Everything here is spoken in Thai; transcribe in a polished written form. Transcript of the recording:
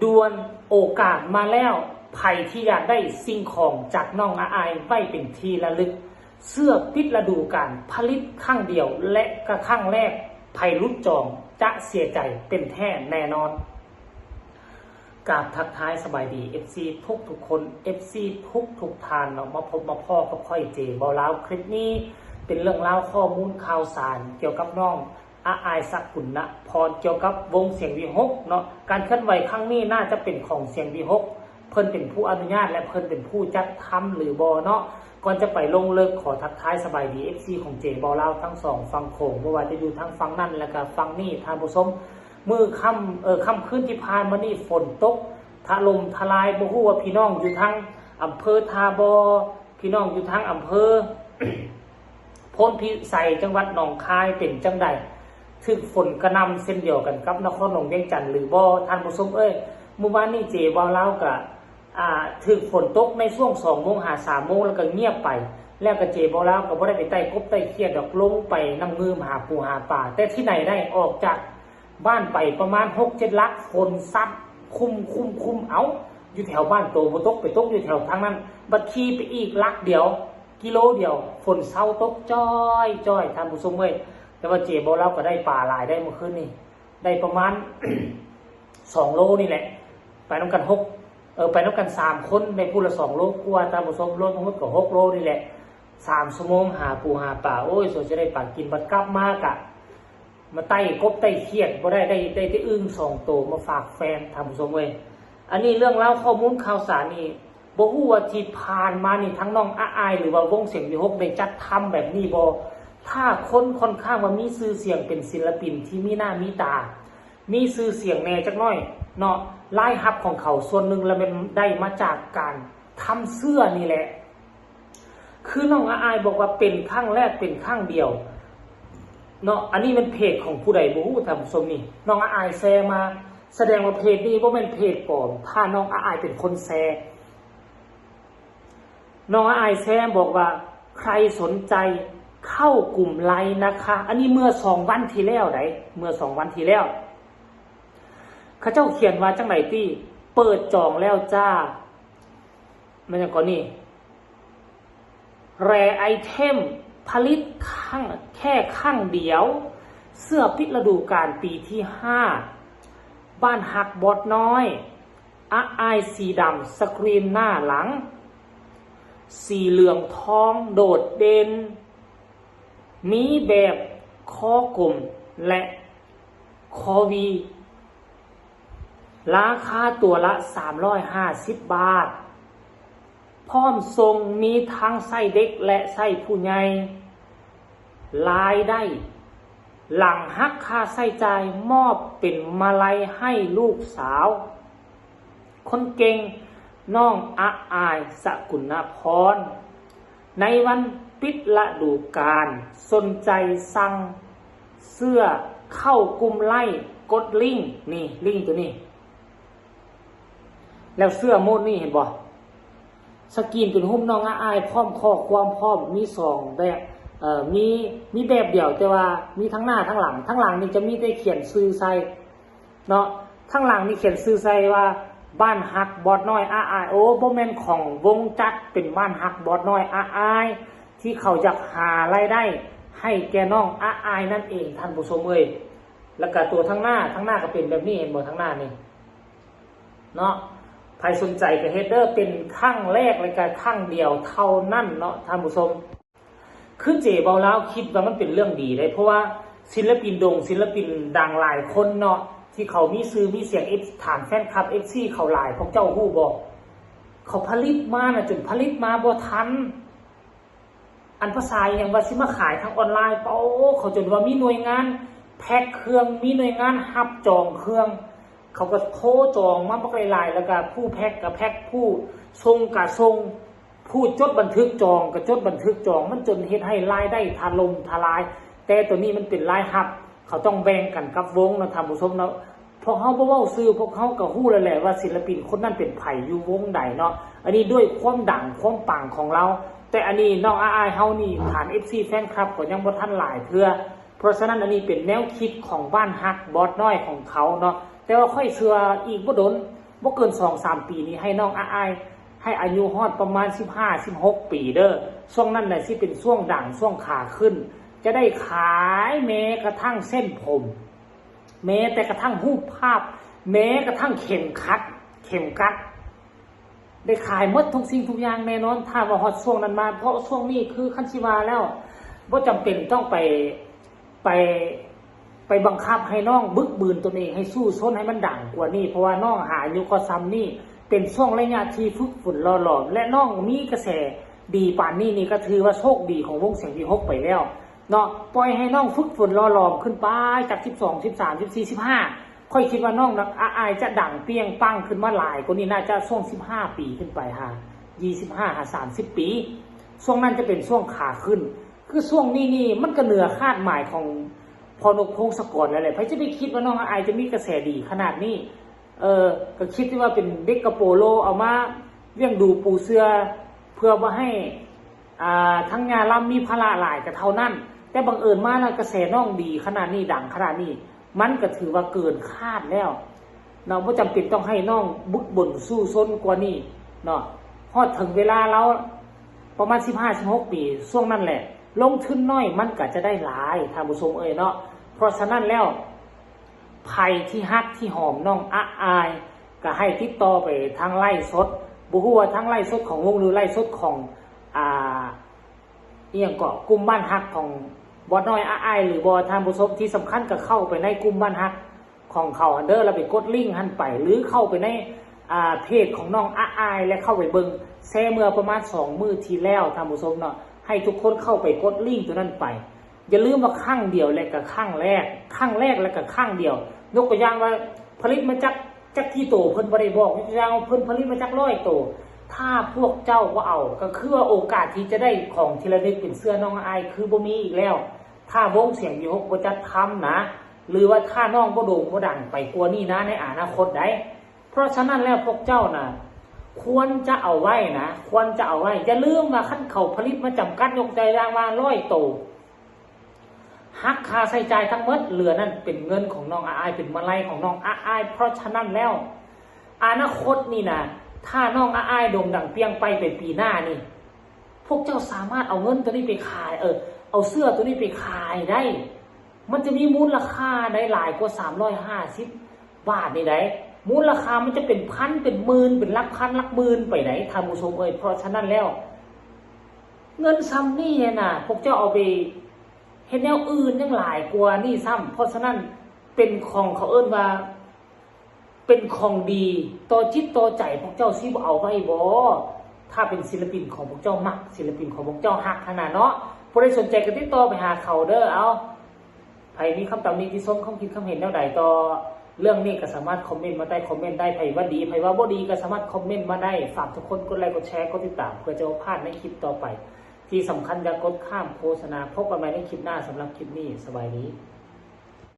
ด่วนโอกาสมาแล้วไผ่ที่อยากได้สิ่งของจากน้องอาอายไว้เป็นที่ระลึกเสื้อปิดฤดูกาลผลิตครั้งเดียวและกระครั้งแรกไผ่รุดจองจะเสียใจเป็นแท้แน่นอนกราบทักทายสบายดี FC ทุกคน FC ทุกทานเนาะมาพบมาพ่อกับค่อยเจเบาเล้าคลิปนี้เป็นเรื่องเล่าข้อมูลข่าวสารเกี่ยวกับน้องอาอายสักกุลนะพรเกี่ยวกับวงเสียงวีหกเนาะการเคลื่อนไหวครั้งนี้น่าจะเป็นของเสียงวีหกเพิ่นเป็นผู้อนุญาตและเพิ่นเป็นผู้จัดทำหรือบอเนาะก่อนจะไปลงเลิกขอทักทายสบายดี FC ของเจเบาเล้าทั้งสองฟังโขงไม่ว่าจะอยู่ทั้งฟังนั่นและก็ฟังนี่ทานผู้ชมมือค่ำคืนที่ผ่านมานี่ฝนตกถล่มทลายบ่ฮู้ว่าพี่น้องอยู่ทั้งอำเภอทาบอพี่น้องอยู่ทั้งอำเภอ พ้นพิสัยจังหวัดหนองคายเป็นจังใดถึกฝนกระนำเส้นเดียวกันกับนครหลวงเวียงจันทร์หรือบ่ท่านผู้ชมเมื่อวานนี้เจว่าเล่ากะถึกฝนตกในช่วง2 โมงหา3 โมงแล้วก็เงียบไปแล้วก็เจบ่เล่าก็บ่ได้ไปใต้กบใต้เขียดดอกลงไปน้ำมือหาปูหาป่าแต่ที่ไหนได้ออกจากบ้านไปประมาณ 6-7 ลักฝนซัดคุมเอาอยู่แถวบ้านโตบ่ตกไปตกอยู่แถวทางนั้นบัดขี่ไปอีกลักเดียวกิโลเดียวฝนเศร้าตกจ้อยท่านผู้ชมแต่ว่าเจบ่เล่าก็ได้ป่าหลายได้เมื่อคืนนี่ได้ประมาณ 2 โลนี่แหละไปน้ำกันไปน้ำกัน3 คนในพูละ2 โลกว่าท่านผู้ชมรถทั้งหมดก็6 โลนี่แหละ3 ชั่วโมงหาปูหาป่าโอ้ยส่วนจะได้ป่ากินบัดกลับมากะมาไต่กบไต่เขียดบ่ได้อึ้ง2 ตัวมาฝากแฟนท่านผู้ชมอันนี้เรื่องเล่าข้อมูลข่าวสารนี่บ่ฮู้ว่าที่ผ่านมานี่ทั้งน้องอาอายหรือว่าวงเสียงวีหกได้จัดทำแบบนี้บ่ถ้าคนค่อนข้างว่ามีชื่อเสียงเป็นศิลปินที่มีหน้ามีตามีชื่อเสียงแน่จักหน่อยเนาะรายรับของเขาส่วนหนึ่งแล้วมันได้มาจากการทำเสื้อนี่แหละคือน้องอาอายบอกว่าเป็นครั้งแรกเป็นครั้งเดียวเนาะอันนี้เป็นเพจของผู้ใดบ่ฮู้ท่านผู้ชมนี่น้องอาอายแชร์มาแสดงว่าเพจนี้บ่แม่นเพจปลอมถ้าน้องอาอายเป็นคนแชร์น้องอาอายแชร์บอกว่าใครสนใจเข้ากลุ่มไลน์นะคะอันนี้เมื่อ2 วันที่แล้วเมื่อ2 วันที่แล้วเขาเจ้าเขียนว่าจังไหนตี้เปิดจองแล้วจ้ามันยังก่อนนี่แรไอเทมผลิตแค่ครั้งเดียวเสื้อปิดฤดูกาลปีที่5บ้านหักบอดน้อยอาอายสีดำสกรีนหน้าหลังสีเหลืองทองโดดเด่นมีแบบคอกลมและคอวีราคาตัวละ350 บาทพร้อมทรงมีทั้งไส้เด็กและไส้ผู้ใหญ่รายได้หลังหักค่าใช้จ่ายมอบเป็นมาลัยให้ลูกสาวคนเก่งน้องอาอายสกุลพรในวันปิดฤดูกาลสนใจสั่งเสื้อเข้ากลุ่มไล่กดลิงก์นี่ลิงก์ตัวนี้แล้วเสื้อโมดนี่เห็นบ่สกรีนตัวหุ้มน้องอาอายพร้อมข้อความพร้อมมี2 แบบมีแบบเดียวแต่ว่ามีทั้งหน้าทั้งหลังนี่จะมีได้เขียนชื่อใส่เนาะทั้งหลังนี่เขียนชื่อใส่ว่าบ้านฮักบอดน้อยอาอายโอ้บ่แม่นของวงจัดเป็นบ้านฮักบอดน้อยอาอายที่เขาอยากหารายได้ให้แก่น้องอาอายนั่นเองท่านผู้ชมแล้วก็ตัวทั้งหน้าก็เป็นแบบนี้เห็นบ่ทั้งหน้านี่เนาะใครสนใจกับเฮดเดอร์เป็นครั้งแรกและการครั้งเดียวเท่านั้นเนาะท่านผู้ชมคือเจเบาแล้วคิดว่ามันเป็นเรื่องดีเลยเพราะว่าศิลปินดังหลายคนเนาะที่เขามีซื้อมีเสียงฐานแฟนคลับ FC เขาหลายพวกเจ้าฮู้บอกเขาผลิตมานะจนผลิตมาบ่ทันอันภาษาอย่างว่าสิมาขายทางออนไลน์เป้าเขาจนว่ามีหน่วยงานแพ็คเครื่องมีหน่วยงานฮับจองเครื่องเขาก็โทรจองมาบักหลายๆแล้วก็ผู้แพ็คกับแพ็คผู้ส่งกับส่งผู้จดบันทึกจองกับจดบันทึกจองมันจนเฮ็ดให้รายได้ทลายแต่ตัวนี้มันเป็นรายฮับเขาต้องแบ่งกันกับวงนะท่านผู้ชมเนาะพอเขาบ่เว้าซื้อพวกเขาก็ฮู้แล้วแหละว่าศิลปินคนนั้นเป็นไผอยู่วงใดเนาะอันนี้ด้วยความดังความปังของเราแต่อันนี้น้องอาอายเฮานี่ฐาน FC แฟนคลับก็ยังบ่ทันหลายเทื่อเพราะฉะนั้นอันนี้เป็นแนวคิดของบ้านฮักบอสน้อยของเขาเนาะแต่ว่าค่อยเชื่ออีกบ่ดน บ่เกิน 2-3 ปีนี้ให้น้องอ้ายให้อายุฮอดประมาณ15-16 ปีเด้อช่วงนั้นแหละสิเป็นช่วงดังช่วงขาขึ้นจะได้ขายแม้กระทั่งเส้นผมแม้แต่กระทั่งรูปภาพแม้กระทั่งเข็มกัดได้ขายหมดทุกสิ่งทุกอย่างแน่นอนถ้าว่าฮอดช่วงนั้นมาเพราะช่วงนี้คือคันสิว่าแล้วบ่จำเป็นต้องไปบังคับให้น้องบึกบืนตนเองให้สู้ซนให้มันดังกว่านี้เพราะว่าน้องหาอายุก็ซ้ำนี่เป็นช่วงระยะที่ฝึกฝนหล่อหลอมและน้องมีกระแสดีป่านนี้นี่ก็ถือว่าโชคดีของวงเสียงวีฮกไปแล้วเนาะปล่อยให้น้องฝึกฝนหล่อหลอมขึ้นไปจาก12 13 14 15ค่อยคิดว่าน้องนักอายจะดังเปี้ยงปังขึ้นมาหลายกว่านี้น่าจะช่วง15 ปีขึ้นไป25-30 ปีช่วงนั้นจะเป็นช่วงขาขึ้นคือช่วงนี้มันก็เหนือคาดหมายของพอนกพงศกรแล้วแหละใครจะไปคิดว่าน้องอายจะมีกระแสดีขนาดนี้ก็คิดว่าเป็นเด็กกระโปโลเอามาเลี้ยงดูปูเสือเพื่อว่าให้ทั้งงานลำมีพละหลายก็เท่านั้นแต่บังเอิญมาแล้วกระแสน้องดีขนาดนี้ดังขนาดนี้มันก็ถือว่าเกินคาดแล้วเนาะไม่จำเป็นต้องให้น้องบึกบ่นสู้ซนกว่านี้เนาะพอถึงเวลาแล้วประมาณ15-16 ปีช่วงนั้นแหละลงทุนน้อยมันก็จะได้หลายท่านผู้ชมเนาะเพราะฉะนั้นแล้วไผ่ที่ฮักที่หอมน้องอายก็ให้ติดต่อไปทางไล่สดบ่ฮู้ว่าทางไล่สดของวงหรือไล่สดของอีหยังก็กลุ่มบ้านฮักของบ่น้อยอายหรือบ่ท่านผู้ชมที่สำคัญก็เข้าไปในกลุ่มบ้านฮักของเขาเด้อแล้วไปกดลิงก์หันไปหรือเข้าไปในเพจของน้องอายและเข้าไปเบิ่งแซ่เมื่อประมาณ2 มื้อที่แล้วท่านผู้ชมเนาะให้ทุกคนเข้าไปกดลิงก์ตัวนั้นไปอย่าลืมว่าครั้งเดียวและก็ครั้งแรกและก็ครั้งเดียวยกตัวอย่างว่าผลิตมาจากกี่โตเพิ่นบ่ได้บอกยกตัวอย่างเพิ่นผลิตมาจาก100 โตถ้าพวกเจ้าบ่เอาก็คือว่าโอกาสที่จะได้ของทีละนิดเป็นเสื้อน้องอายคือบ่มีอีกแล้วถ้าวงเสียงวีฮกบ่จัดทำนะหรือว่าถ้าน้องบ่โด่งบ่ดังไปกว่านี้นะในอนาคตได้เพราะฉะนั้นแล้วพวกเจ้าน่ะควรจะเอาไว้นะควรจะเอาไว้อย่าลืมว่าคันเขาผลิตมาจำกัดยกใจรางว่า100 โตหักค่าใช้จ่ายทั้งหมดเหลือนั่นเป็นเงินของน้องอายเป็นมาลัยของน้องอายเพราะฉะนั้นแล้วอนาคตนี่นะถ้าน้องอายโด่งดังเปียงไปปีหน้านี่พวกเจ้าสามารถเอาเงินตัวนี้ไปขายเอาเสื้อตัวนี้ไปขายได้มันจะมีมูลค่าได้หลายกว่า350 บาทนี่ได้มูลค่ามันจะเป็นพันเป็นหมื่นเป็นหลักพันหลักหมื่นไปไหนท่านผู้ชมเพราะฉะนั้นแล้วเงินซ้ำนี่เนี่ยนะพวกเจ้าเอาไปเห็นแนวอื่นยังหลายกว่านี่ซ้ำเพราะฉะนั้นเป็นของเขาว่าเป็นของดีต่อจิตต่อใจพวกเจ้าสิบ่เอาไว้บ่ถ้าเป็นศิลปินของพวกเจ้ามักศิลปินของพวกเจ้าฮักขนาดเนาะผู้ใดสนใจก็ติดต่อไปหาเขาเด้อเอาใครมีคำตำหนิที่ส้มคำคิดคำเห็นแนวใดต่อเรื่องนี้ก็สามารถคอมเมนต์มาได้คอมเมนต์ได้ไผว่าดีไผว่าบ่ดีก็สามารถคอมเมนต์มาได้ฝากทุกคนกดไลค์กดแชร์กดติดตามเพื่อจะบ่พลาดในคลิปต่อไปที่สำคัญอย่ากดข้ามโฆษณาพบกันใหม่ในคลิปหน้าสำหรับคลิปนี้สบายดี